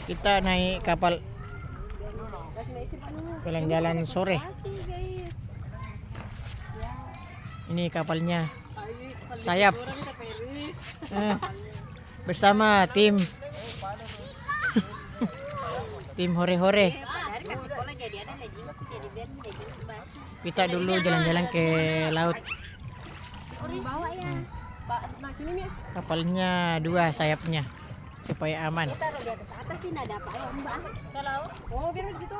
Kita naik kapal jalan-jalan sore. Ini kapalnya Sayap bersama tim hore-hore. Kita dulu jalan-jalan ke laut. Kapalnya 2 sayapnya supaya aman. Taruh di atas sih, nggak ada apa ya, Mbak. Kalau, oh biar begitu.